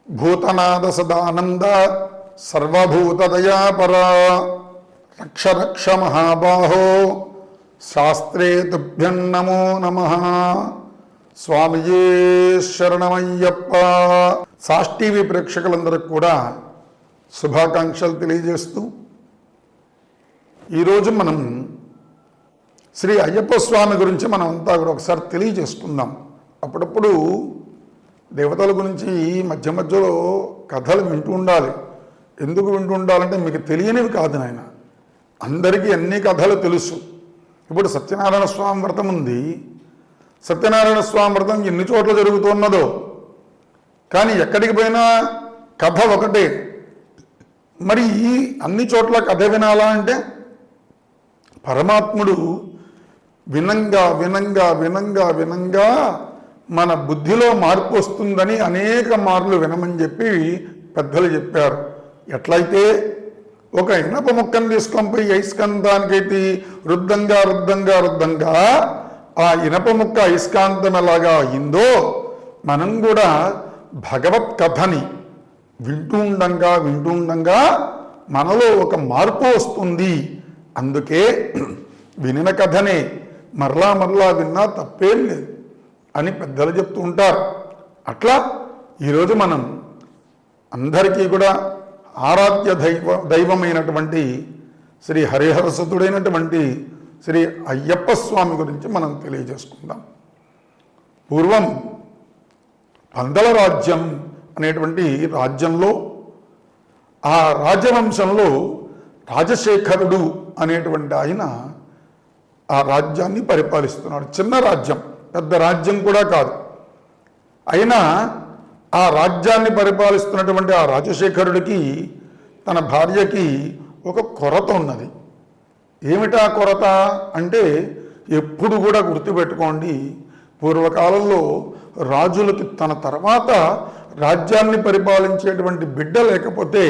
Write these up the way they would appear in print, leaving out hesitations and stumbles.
భూతనాద సదానంద సర్వభూతదయాపరా రక్ష రక్ష మహాబాహో శాస్త్రే తుభ్యం నమో నమః. స్వామియే శరణమయ్యప్ప. సాస్ టీవీ ప్రేక్షకులందరికీ కూడా శుభాకాంక్షలు తెలియజేస్తూ ఈరోజు మనం శ్రీ అయ్యప్ప స్వామి గురించి మనం అంతా కూడా ఒకసారి తెలియజేసుకుందాం. అప్పుడప్పుడు దేవతల గురించి మధ్య మధ్యలో కథలు వింటూ ఉండాలి. ఎందుకు వింటూ ఉండాలంటే మీకు తెలియనివి కాదు నాయన, అందరికీ అన్ని కథలు తెలుసు. ఇప్పుడు సత్యనారాయణ స్వామి వ్రతం ఉంది. సత్యనారాయణ స్వామి వ్రతం ఎన్ని చోట్ల జరుగుతున్నదో, కానీ ఎక్కడికి పోయినా కథ ఒకటే. మరి అన్ని చోట్ల కథ వినాలా అంటే పరమాత్ముడు వినంగా వినంగా వినంగా వినంగా మన బుద్ధిలో మార్పు వస్తుందని అనేక మార్లు వినమని చెప్పి పెద్దలు చెప్పారు. ఎట్లయితే ఒక ఇనప ముక్కను తీసుకొని పోయి అయస్కాంతానికైతే రుద్దంగా రుద్దంగా రుద్దంగా ఆ ఇనప ముక్క అయస్కాంతం ఎలాగా అయిందో, మనం కూడా భగవత్ కథని వింటూ ఉండంగా మనలో ఒక మార్పు వస్తుంది. అందుకే వినిన కథనే మరలా మరలా విన్నా తప్పేం లేదు అని పెద్దలు చెప్తూ ఉంటారు. అట్లా ఈరోజు మనం అందరికీ కూడా ఆరాధ్య దైవమైనటువంటి శ్రీ హరిహరసుతుడైనటువంటి శ్రీ అయ్యప్ప స్వామి గురించి మనం తెలియజేసుకుందాం. పూర్వం పందల రాజ్యం అనేటువంటి రాజ్యంలో, ఆ రాజవంశంలో రాజశేఖరుడు అనేటువంటి ఆయన ఆ రాజ్యాన్ని పరిపాలిస్తున్నాడు. చిన్న రాజ్యం, పెద్ద రాజ్యం కూడా కాదు. అయినా ఆ రాజ్యాన్ని పరిపాలిస్తున్నటువంటి ఆ రాజశేఖరుడికి తన భార్యకి ఒక కొరత ఉన్నది. ఏమిటా కొరత అంటే, ఎప్పుడు కూడా గుర్తుపెట్టుకోండి, పూర్వకాలంలో రాజులకి తన తర్వాత రాజ్యాన్ని పరిపాలించేటువంటి బిడ్డ లేకపోతే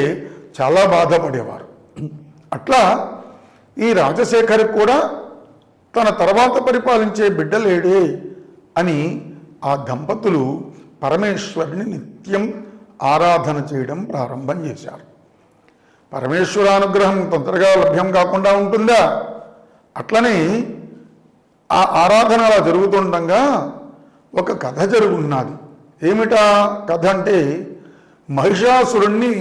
చాలా బాధపడేవారు. అట్లా ఈ రాజశేఖరికి కూడా తన తర్వాత పరిపాలించే బిడ్డ లేడే అని ఆ దంపతులు పరమేశ్వరుని నిత్యం ఆరాధన చేయడం ప్రారంభం చేశారు. పరమేశ్వరానుగ్రహం తొందరగా లభ్యం కాకుండా ఉంటుందా? అట్లనే ఆ ఆరాధన అలా జరుగుతుండగా ఒక కథ జరుగున్నది. ఏమిటా కథ అంటే, మహిషాసురుణ్ణి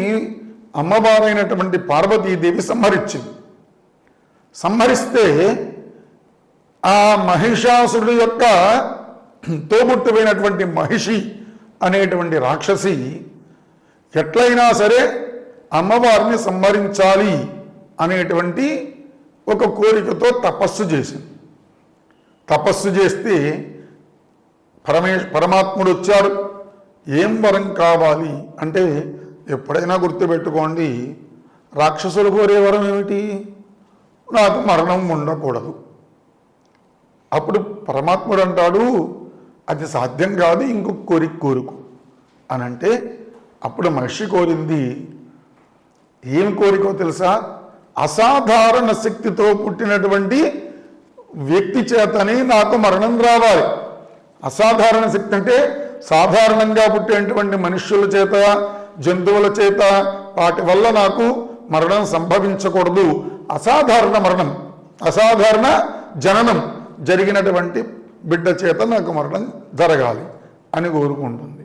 అమ్మవారైనటువంటి పార్వతీదేవి సంహరిస్తే ఆ మహిషాసురుడు యొక్క తోబుట్టువైనటువంటి మహిషి అనేటువంటి రాక్షసి ఎట్లయినా సరే అమ్మవారిని సంహరించాలి అనేటువంటి ఒక కోరికతో తపస్సు చేసింది. తపస్సు చేస్తే పరమాత్ముడు వచ్చాడు. ఏం వరం కావాలి అంటే, ఎప్పుడైనా గుర్తుపెట్టుకోండి, రాక్షసులు కోరే వరం ఏమిటి? నాకు మరణం ఉండకూడదు. అప్పుడు పరమాత్ముడు అంటాడు, అది సాధ్యం కాదు, ఇంకొక కోరిక కోరుకు అని అంటే, అప్పుడు మనిషి కోరింది ఏం కోరికో తెలుసా? అసాధారణ శక్తితో పుట్టినటువంటి వ్యక్తి చేతని నాకు మరణం రావాలి. అసాధారణ శక్తి అంటే సాధారణంగా పుట్టేటువంటి మనుష్యుల చేత, జంతువుల చేత, వాటి వల్ల నాకు మరణం సంభవించకూడదు. అసాధారణ మరణం, అసాధారణ జననం జరిగినటువంటి బిడ్డ చేత నాకు మరణం జరగాలి అని కోరుకుంటుంది.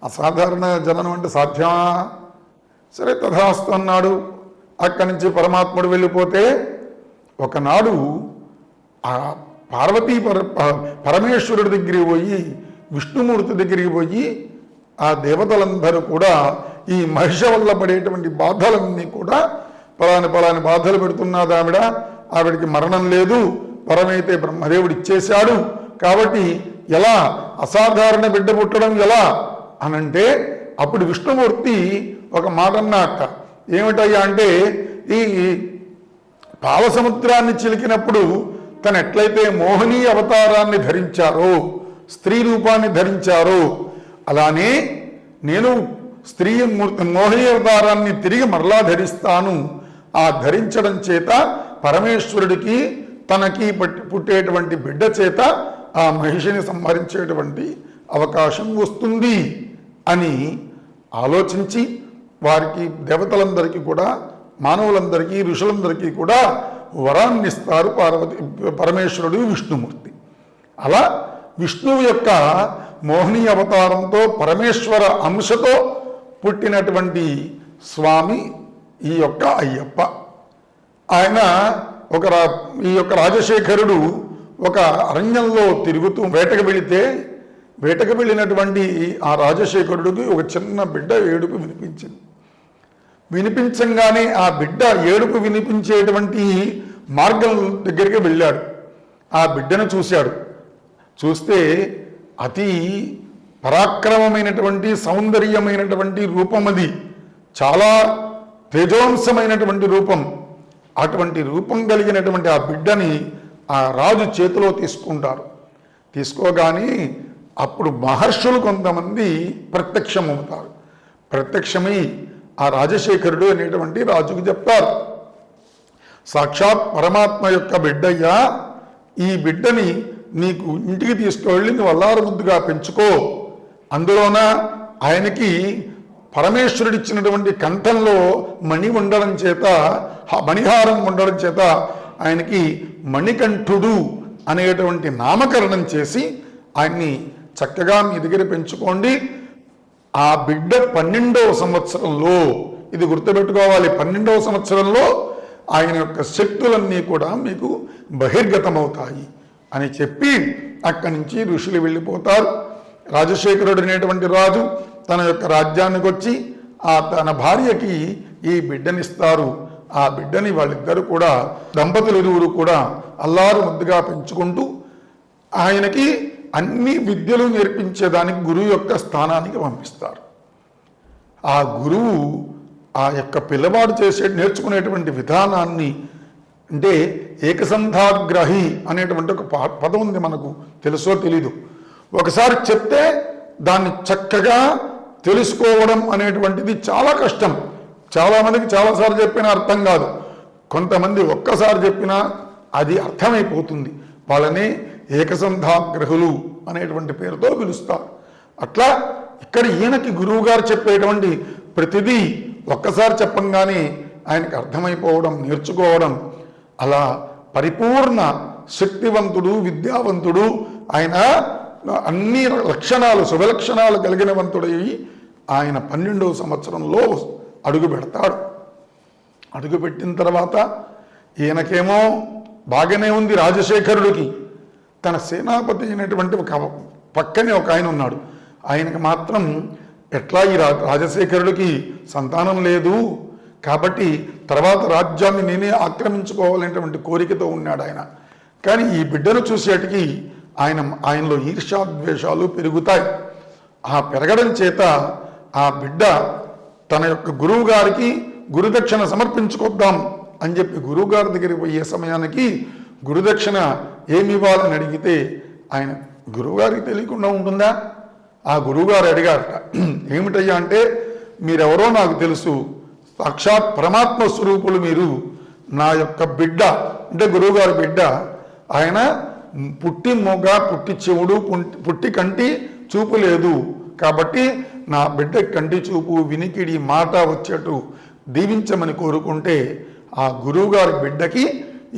అసాధారణ జననం అంటే సాధ్యమా? సరే తథాస్తు అన్నాడు. అక్కడి నుంచి పరమాత్ముడు వెళ్ళిపోతే ఒకనాడు ఆ పార్వతీ పరమేశ్వరుడి దగ్గరికి పోయి, విష్ణుమూర్తి దగ్గరికి పోయి, ఆ దేవతలందరూ కూడా ఈ మహిష వల్ల పడేటువంటి బాధలన్నీ కూడా, పలాని బాధలు పెడుతున్నది ఆవిడికి మరణం లేదు, పరమైతే బ్రహ్మదేవుడు ఇచ్చేశాడు, కాబట్టి ఎలా అసాధారణ బిడ్డ పుట్టడం ఎలా అనంటే, అప్పుడు విష్ణుమూర్తి ఒక మాట అన్నట్ట. ఏమిటయ్యా అంటే, ఈ పాలసముద్రాన్ని చిలికినప్పుడు తను ఎట్లయితే మోహిని అవతారాన్ని ధరించారో, స్త్రీ రూపాన్ని ధరించారో, అలానే నేను స్త్రీ మోహిని అవతారాన్ని తిరిగి మరలా ధరిస్తాను. ఆ ధరించడం చేత పరమేశ్వరుడికి తనకి పుట్టేటువంటి బిడ్డ చేత ఆ మహిషిని సంహరించేటువంటి అవకాశం వస్తుంది అని ఆలోచించి వారికి దేవతలందరికీ కూడా మానవులందరికీ ఋషులందరికీ కూడా వరాన్ని ఇస్తారు పరమేశ్వరుడు విష్ణుమూర్తి. అలా విష్ణువు యొక్క మోహిని అవతారంతో పరమేశ్వర అంశతో పుట్టినటువంటి స్వామి ఈ యొక్క అయ్యప్ప. ఆయన ఈ యొక్క రాజశేఖరుడు ఒక అరణ్యంలో తిరుగుతూ వేటకు వెళ్ళినటువంటి ఆ రాజశేఖరుడికి ఒక చిన్న బిడ్డ ఏడుపు వినిపించంగానే ఆ బిడ్డ ఏడుపు వినిపించేటువంటి మార్గం దగ్గరికి వెళ్ళాడు. ఆ బిడ్డను చూస్తే అతి పరాక్రమమైనటువంటి సౌందర్యమైనటువంటి రూపం, అది చాలా తేజోంశమైనటువంటి రూపం. అటువంటి రూపం కలిగినటువంటి ఆ బిడ్డని ఆ రాజు చేతిలో తీసుకోగానే అప్పుడు మహర్షులు కొంతమంది ప్రత్యక్షమవుతారు. ప్రత్యక్షమై ఆ రాజశేఖరుడు అనేటువంటి రాజుకు చెప్తారు, సాక్షాత్ పరమాత్మ యొక్క బిడ్డయ్యా, ఈ బిడ్డని నీకు ఇంటికి తీసుకువెళ్ళి నువ్వు అల్లారు ముద్దుగా పెంచుకో. అందులోన ఆయనకి పరమేశ్వరుడిచ్చినటువంటి కంఠంలో మణిహారం ఉండడం చేత ఆయనకి మణికంఠుడు అనేటువంటి నామకరణం చేసి ఆయన్ని చక్కగా మీ దగ్గర పెంచుకోండి. ఆ బిడ్డ 12వ సంవత్సరంలో, ఇది గుర్తుపెట్టుకోవాలి, 12వ సంవత్సరంలో ఆయన యొక్క శక్తులన్నీ కూడా మీకు బహిర్గతమవుతాయి అని చెప్పి అక్కడి నుంచి ఋషులు వెళ్ళిపోతారు. రాజశేఖరుడు అనేటువంటి రాజు తన యొక్క రాజ్యానికి వచ్చి తన భార్యకి ఈ బిడ్డనిస్తారు. ఆ బిడ్డని వాళ్ళిద్దరు కూడా దంపతులు ఇరువురు కూడా అల్లారు ముద్దుగా పెంచుకుంటూ ఆయనకి అన్ని విద్యలు నేర్పించేదానికి గురువు యొక్క స్థానానికి పంపిస్తారు. ఆ గురువు ఆ యొక్క పిల్లవాడు నేర్చుకునేటువంటి విధానాన్ని, అంటే ఏకసంధాగ్రహి అనేటువంటి ఒక పదం ఉంది, మనకు తెలుసో తెలీదు. ఒకసారి చెప్తే దాన్ని చక్కగా తెలుసుకోవడం అనేటువంటిది చాలా కష్టం. చాలామందికి చాలాసార్లు చెప్పినా అర్థం కాదు, కొంతమంది ఒక్కసారి చెప్పినా అది అర్థమైపోతుంది. వాళ్ళని ఏకసంధాగ్రహులు అనేటువంటి పేరుతో పిలుస్తారు. అట్లా ఇక్కడ ఈయనకి గురువు గారు చెప్పేటువంటి ప్రతిదీ ఒక్కసారి చెప్పంగానే ఆయనకి అర్థమైపోవడం, నేర్చుకోవడం, అలా పరిపూర్ణ శక్తివంతుడు, విద్యావంతుడు, ఆయన అన్ని లక్షణాలు, శుభలక్షణాలు కలిగిన వంతుడై ఆయన 12వ సంవత్సరంలో అడుగు పెడతాడు. అడుగుపెట్టిన తర్వాత ఈయనకేమో బాగానే ఉంది. రాజశేఖరుడికి తన సేనాపతి అయినటువంటి పక్కనే ఒక ఆయన ఉన్నాడు. ఆయనకి మాత్రం ఎట్లా ఈ రాజశేఖరుడికి సంతానం లేదు కాబట్టి తర్వాత రాజ్యాన్ని నేనే ఆక్రమించుకోవాలనేటువంటి కోరికతో ఉన్నాడు ఆయన. కానీ ఈ బిడ్డను చూసేటికి ఆయనలో ఈర్ష్యాద్వేషాలు పెరుగుతాయి. ఆ పెరగడం చేత ఆ బిడ్డ తన యొక్క గురువు గారికి గురుదక్షిణ సమర్పించుకొద్దాం అని చెప్పి గురువుగారి దగ్గరికి పోయే సమయానికి గురుదక్షిణ ఏమి ఇవ్వాలని అడిగితే ఆయన గురువుగారికి తెలియకుండా ఉంటుందా? ఆ గురువుగారు అడిగారట, ఏమిటయ్యా అంటే, మీరెవరో నాకు తెలుసు, సాక్షాత్ పరమాత్మ స్వరూపులు మీరు. నా యొక్క బిడ్డ అంటే గురువుగారి బిడ్డ, ఆయన పుట్టి మొగ, పుట్టి చెవుడు, పుట్టి కంటి చూపు లేదు. కాబట్టి నా బిడ్డ కంటి చూపు, వినికిడి, మాట వచ్చేట్టు దీవించమని కోరుకుంటే ఆ గురువుగారి బిడ్డకి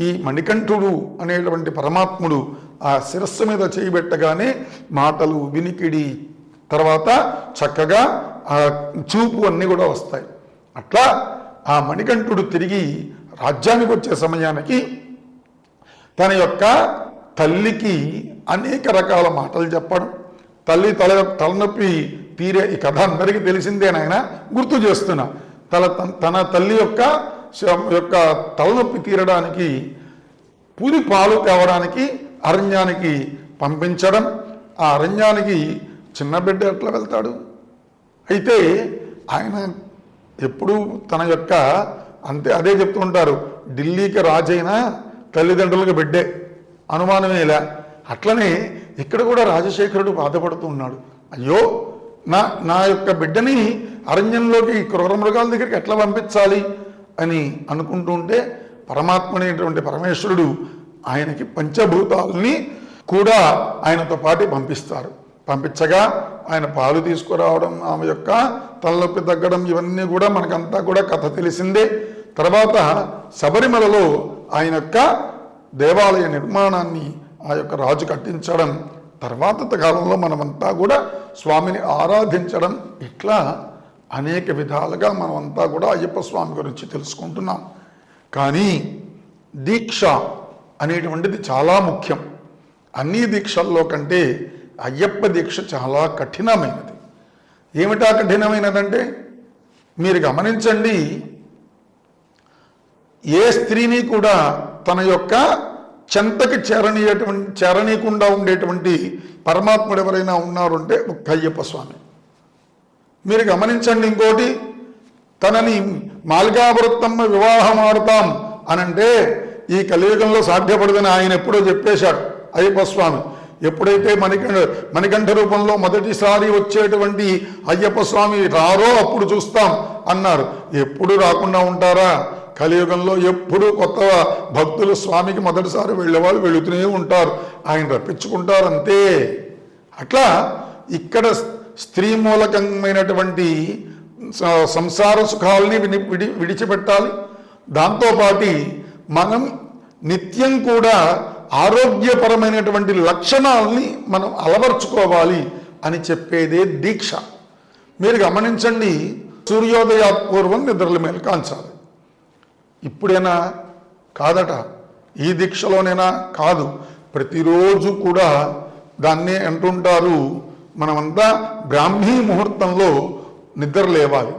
ఈ మణికంఠుడు అనేటువంటి పరమాత్ముడు ఆ శిరస్సు మీద చేయబెట్టగానే మాటలు, వినికిడి, తర్వాత చక్కగా ఆ చూపు అన్నీ కూడా వస్తాయి. అట్లా ఆ మణికంఠుడు తిరిగి రాజ్యానికి వచ్చే సమయానికి తన యొక్క తల్లికి అనేక రకాల మాటలు చెప్పడం, తల్లి తలనొప్పి తీరే ఈ కథ అందరికీ తెలిసిందేనాయన, గుర్తు చేస్తున్నా. తన తల్లి యొక్క తలనొప్పి తీరడానికి పూరి పాలు తేవడానికి అరణ్యానికి పంపించడం. ఆ అరణ్యానికి చిన్న బిడ్డ ఎట్లా వెళ్తాడు? అయితే ఆయన ఎప్పుడు తన యొక్క అదే చెప్తూ ఉంటారు, ఢిల్లీకి రాజైనా తల్లిదండ్రులకు బిడ్డే, అనుమానమేలా. అట్లనే ఇక్కడ కూడా రాజశేఖరుడు బాధపడుతూ ఉన్నాడు. అయ్యో, నా యొక్క బిడ్డని అరణ్యంలోకి క్రూర మృగాల దగ్గరికి ఎట్లా పంపించాలి అని అనుకుంటూ ఉంటే పరమాత్మనేటువంటి పరమేశ్వరుడు ఆయనకి పంచభూతాలని కూడా ఆయనతో పాటు పంపిస్తారు. పంపించగా ఆయన పాలు తీసుకురావడం, ఆమె యొక్క తలనొప్పి తగ్గడం, ఇవన్నీ కూడా మనకంతా కూడా కథ తెలిసిందే. తర్వాత శబరిమలలో ఆయన యొక్క దేవాలయ నిర్మాణాన్ని ఆ యొక్క రాజు కట్టించడం, తర్వాత కాలంలో మనమంతా కూడా స్వామిని ఆరాధించడం, ఇట్లా అనేక విధాలుగా మనమంతా కూడా అయ్యప్ప స్వామి గురించి తెలుసుకుంటున్నాం. కానీ దీక్ష అనేటువంటిది చాలా ముఖ్యం. అన్ని దీక్షల్లో కంటే అయ్యప్ప దీక్ష చాలా కఠినమైనది. ఏమిటా కఠినమైనదంటే, మీరు గమనించండి, ఏ స్త్రీని కూడా తన యొక్క చెంతకి చేరనీయకుండా ఉండేటువంటి పరమాత్ముడు ఎవరైనా ఉన్నారు అంటే ఒక్క అయ్యప్ప స్వామి. మీరు గమనించండి, ఇంకోటి, తనని మాలికావృత్తమ్మ వివాహం ఆడుతాం అనంటే ఈ కలియుగంలో సాధ్యపడదని ఆయన ఎప్పుడో చెప్పేశాడు అయ్యప్ప స్వామి. ఎప్పుడైతే మణికంఠ రూపంలో మొదటిసారి వచ్చేటువంటి అయ్యప్ప స్వామి రారో అప్పుడు చూస్తాం అన్నారు. ఎప్పుడు రాకుండా ఉంటారా? కలియుగంలో ఎప్పుడు కొత్త భక్తులు స్వామికి మొదటిసారి వెళ్ళేవాళ్ళు వెళుతూనే ఉంటారు, ఆయన రప్పించుకుంటారు, అంతే. అట్లా ఇక్కడ స్త్రీ మూలకమైనటువంటి సంసార సుఖాలని విడిచిపెట్టాలి. దాంతోపాటు మనం నిత్యం కూడా ఆరోగ్యపరమైనటువంటి లక్షణాలని మనం అలవర్చుకోవాలి అని చెప్పేదే దీక్ష. మీరు గమనించండి, సూర్యోదయాత్పూర్వం నిద్రల మేలు కాంచాలి. ఇప్పుడైనా కాదట, ఈ దీక్షలోనైనా కాదు, ప్రతిరోజు కూడా దాన్నే అంటుంటారు. మనమంతా బ్రాహ్మీ ముహూర్తంలో నిద్ర లేవాలి.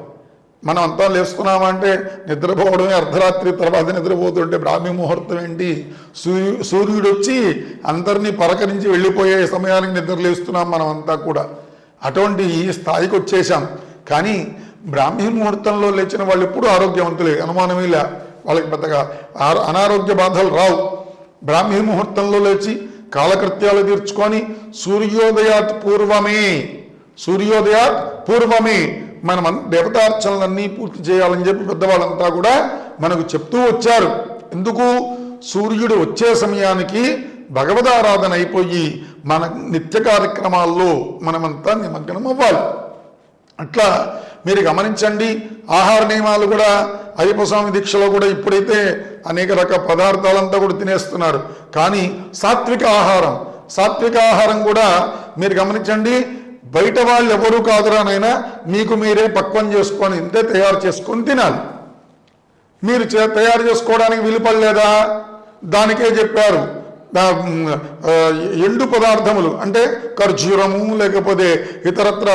మనం అంతా లేస్తున్నామంటే నిద్రపోవడమే, అర్ధరాత్రి తర్వాత నిద్రపోతుంటే బ్రాహ్మీ ముహూర్తం ఏంటి? సూర్యుడు వచ్చి అందరినీ పలకరించి వెళ్ళిపోయే సమయానికి నిద్ర లేస్తున్నాం మనం అంతా కూడా. అటువంటి ఈ స్థాయికి వచ్చేసాం. కానీ బ్రాహ్మీ ముహూర్తంలో లేచిన వాళ్ళు ఎప్పుడు ఆరోగ్యవంతులే, అనుమానమే లే, వాళ్ళకి పెద్దగా అనారోగ్య బాధలు రావు. బ్రాహ్మీ ముహూర్తంలో లేచి కాలకృత్యాలు తీర్చుకొని సూర్యోదయాత్ పూర్వమే మనం దేవతార్చనలన్నీ పూర్తి చేయాలని చెప్పి పెద్దవాళ్ళంతా కూడా మనకు చెప్తూ వచ్చారు. ఎందుకు? సూర్యుడు వచ్చే సమయానికి భగవదారాధన అయిపోయి మన నిత్య కార్యక్రమాల్లో మనమంతా నిమగ్నం అవ్వాలి. అట్లా మీరు గమనించండి, ఆహార నియమాలు కూడా అయ్యప్ప స్వామి దీక్షలో కూడా ఇప్పుడైతే అనేక రకాల పదార్థాలంతా కూడా తినేస్తున్నారు. కానీ సాత్విక ఆహారం కూడా మీరు గమనించండి, బయట వాళ్ళు ఎవరు కాదురానైనా మీకు మీరే పక్వం చేసుకొని ఇంతే తయారు చేసుకొని తినాలి. మీరు తయారు చేసుకోవడానికి వీలుపడలేదా? దానికే చెప్పారు, ఎండు పదార్థములు అంటే ఖర్జూరము, లేకపోతే ఇతరత్ర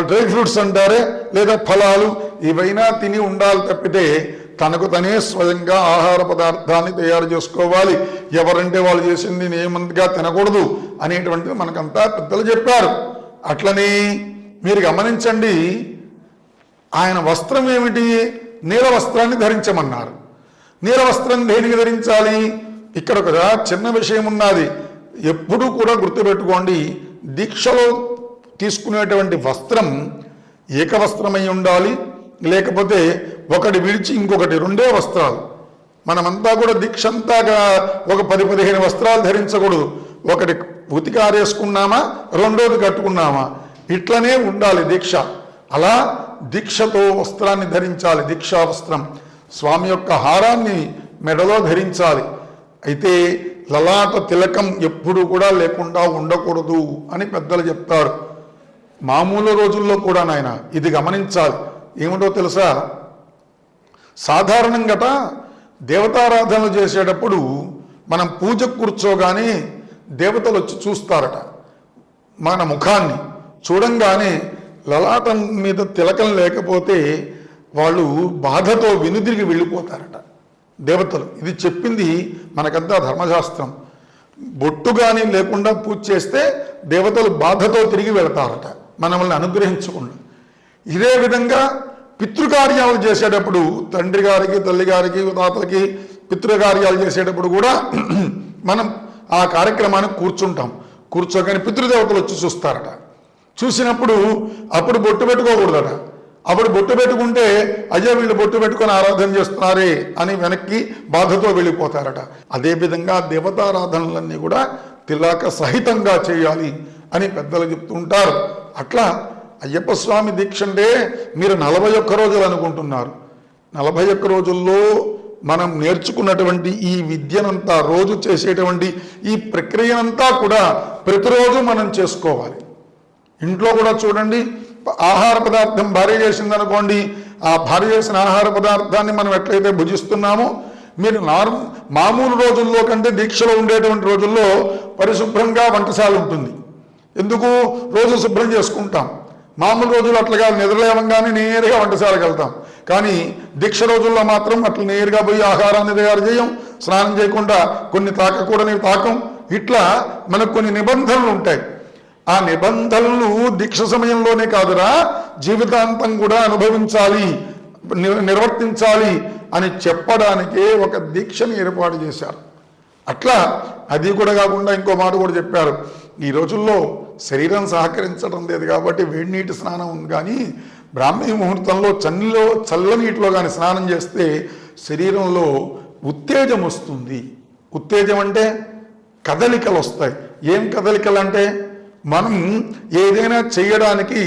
డ్రై ఫ్రూట్స్ అంటారే, లేదా ఫలాలు, ఇవైనా తిని ఉండాలి తప్పితే తనకు తనే స్వయంగా ఆహార పదార్థాన్ని తయారు చేసుకోవాలి. ఎవరంటే వాళ్ళు చేసింది నియమంగా తినకూడదు అనేటువంటిది మనకంతా పెద్దలు చెప్పారు. అట్లనే మీరు గమనించండి, ఆయన వస్త్రం ఏమిటి? నీల వస్త్రాన్ని ధరించమన్నారు. నీల వస్త్రం దేనికి ధరించాలి? ఇక్కడ ఒక చిన్న విషయం ఉన్నది, ఎప్పుడూ కూడా గుర్తుపెట్టుకోండి. దీక్షలో తీసుకునేటువంటి వస్త్రం ఏకవస్త్రమై ఉండాలి, లేకపోతే ఒకటి విడిచి ఇంకొకటి, రెండే వస్త్రాలు. మనమంతా కూడా దీక్ష అంతా ఒక 10-15 వస్త్రాలు ధరించకూడదు. ఒకటి ఉతికారేసుకున్నామా, రెండోది కట్టుకున్నామా, ఇట్లనే ఉండాలి దీక్ష. అలా దీక్షతో వస్త్రాన్ని ధరించాలి, దీక్షా వస్త్రం. స్వామి యొక్క హారాన్ని మెడలో ధరించాలి. అయితే లలాట తిలకం ఎప్పుడు కూడా లేకుండా ఉండకూడదు అని పెద్దలు చెప్తారు. మామూలు రోజుల్లో కూడా నాయన ఇది గమనించాలి. ఏమిటో తెలుసా? సాధారణంగా దేవతారాధనలు చేసేటప్పుడు మనం పూజకు కూర్చోగానే దేవతలు వచ్చి చూస్తారట. మన ముఖాన్ని చూడంగానే లలాటం మీద తిలకం లేకపోతే వాళ్ళు బాధతో వెనుదిరిగి వెళ్ళిపోతారట దేవతలు. ఇది చెప్పింది మనకంతా ధర్మశాస్త్రం. బొట్టు కానీ లేకుండా పూజ చేస్తే దేవతలు బాధతో తిరిగి వెళతారట మనల్ని అనుగ్రహించకుండా. ఇదే విధంగా పితృకార్యాలు చేసేటప్పుడు తండ్రి గారికి, తల్లి గారికి, తాతలకి పితృకార్యాలు చేసేటప్పుడు కూడా మనం ఆ కార్యక్రమానికి కూర్చుంటాం. కూర్చోగానే పితృదేవతలు వచ్చి చూస్తారట. చూసినప్పుడు అప్పుడు బొట్టు పెట్టుకోకూడదట. అప్పుడు బొట్టు పెట్టుకుంటే అయ్యో వీళ్ళు బొట్టు పెట్టుకొని ఆరాధన చేస్తున్నారే అని వెనక్కి బాధతో వెళ్ళిపోతారట. అదేవిధంగా దేవతారాధనలన్నీ కూడా తిలక సహితంగా చేయాలి అని పెద్దలు చెప్తుంటారు. అట్లా అయ్యప్ప స్వామి దీక్ష అంటే మీరు 41 రోజులు అనుకుంటున్నారు. 41 రోజుల్లో మనం నేర్చుకున్నటువంటి ఈ విద్యనంతా, రోజు చేసేటువంటి ఈ ప్రక్రియనంతా కూడా ప్రతిరోజు మనం చేసుకోవాలి. ఇంట్లో కూడా చూడండి, ఆహార పదార్థం భార్య చేసిందనుకోండి, ఆ భార్య చేసిన ఆహార పదార్థాన్ని మనం ఎట్లయితే భుజిస్తున్నామో, మీరు మామూలు రోజుల్లో కంటే దీక్షలో ఉండేటువంటి రోజుల్లో పరిశుభ్రంగా వంటశాల ఉంటుంది. ఎందుకు? రోజు శుభ్రం చేసుకుంటాం. మామూలు రోజులు అట్లా కాదు, నిద్రలేవంగానే నేరుగా వంటశాలకు వెళ్తాం. కానీ దీక్ష రోజుల్లో మాత్రం అట్లా నేరుగా పోయి ఆహారాన్ని తయారు చేయం, స్నానం చేయకుండా కొన్ని తాకకూడని తాకం. ఇట్లా మనకు కొన్ని నిబంధనలు ఉంటాయి. ఆ నిబంధనలు దీక్ష సమయంలోనే కాదురా, జీవితాంతం కూడా అనుభవించాలి, నిర్వర్తించాలి అని చెప్పడానికే ఒక దీక్షని ఏర్పాటు చేశారు. అట్లా అది కూడా కాకుండా ఇంకో మాట కూడా చెప్పారు. ఈ రోజుల్లో శరీరం సహకరించడం లేదు కాబట్టి వేడి నీటి స్నానం ఉంది, కానీ బ్రాహ్మీ ముహూర్తంలో చల్లనీటిలో కానీ స్నానం చేస్తే శరీరంలో ఉత్తేజం వస్తుంది. ఉత్తేజం అంటే కదలికలు వస్తాయి. ఏం కదలికలు అంటే, మనం ఏదైనా చేయడానికి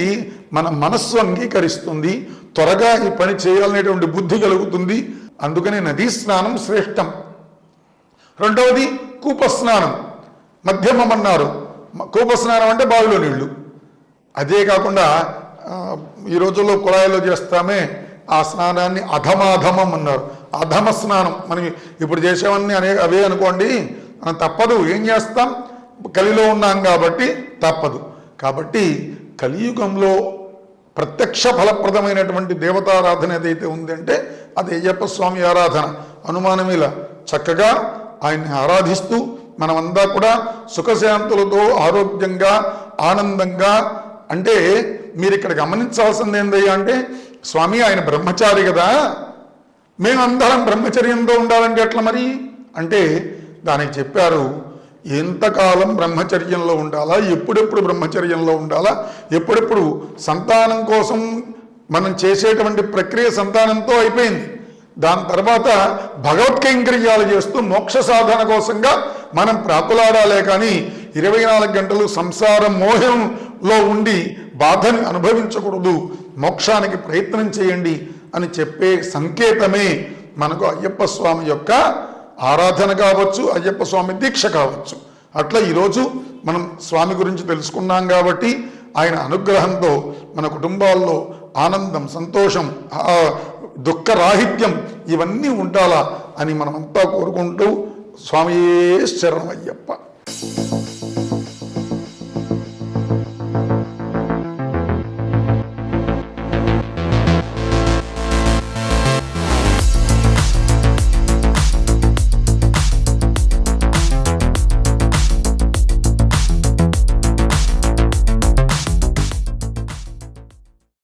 మన మనస్సు అంగీకరిస్తుంది, త్వరగా ఈ పని చేయాలనేటువంటి బుద్ధి కలుగుతుంది. అందుకని నదీ స్నానం శ్రేష్టం. రెండవది కూపస్నానం, మధ్యమం అన్నారు. కూపస్నానం అంటే బావిలో నీళ్లు. అదే కాకుండా ఈ రోజుల్లో కుళాయిలో చేస్తామే ఆ స్నానాన్ని అధమాధమం అన్నారు. అధమ స్నానం మనం ఇప్పుడు చేసేవన్నీ అవే అనుకోండి, మనం తప్పదు. ఏం చేస్తాం? కలిలో ఉన్నాం కాబట్టి తప్పదు. కాబట్టి కలియుగంలో ప్రత్యక్ష ఫలప్రదమైనటువంటి దేవతారాధన ఏదైతే ఉందంటే అది అయ్యప్ప స్వామి ఆరాధన. అనుమానమేలా చక్కగా ఆయన్ని ఆరాధిస్తూ మనమంతా కూడా సుఖశాంతులతో ఆరోగ్యంగా ఆనందంగా, అంటే మీరు ఇక్కడ గమనించాల్సింది ఏందయ్యా అంటే, స్వామి ఆయన బ్రహ్మచారి కదా, మేమందరం బ్రహ్మచర్యంతో ఉండాలంటే ఎట్లా మరి అంటే దానికి చెప్పారు, ఎంతకాలం బ్రహ్మచర్యంలో ఉండాలా, ఎప్పుడెప్పుడు బ్రహ్మచర్యంలో ఉండాలా, ఎప్పుడెప్పుడు సంతానం కోసం మనం చేసేటువంటి ప్రక్రియ సంతానంతో అయిపోయింది. దాని తర్వాత భగవత్కైంకర్యాలు చేస్తూ మోక్ష సాధన కోసంగా మనం ప్రాకులాడాలే, కానీ 24 గంటలు సంసార మోహంలో ఉండి బాధని అనుభవించకూడదు, మోక్షానికి ప్రయత్నం చేయండి అని చెప్పే సంకేతమే మనకు అయ్యప్ప స్వామి యొక్క ఆరాధన కావచ్చు, అయ్యప్ప స్వామి దీక్ష కావచ్చు. అట్లా ఈరోజు మనం స్వామి గురించి తెలుసుకున్నాం కాబట్టి ఆయన అనుగ్రహంతో మన కుటుంబాల్లో ఆనందం, సంతోషం, దుఃఖరాహిత్యం ఇవన్నీ ఉండాలా అని మనమంతా కోరుకుంటూ స్వామియే శరణమయ్యప్ప.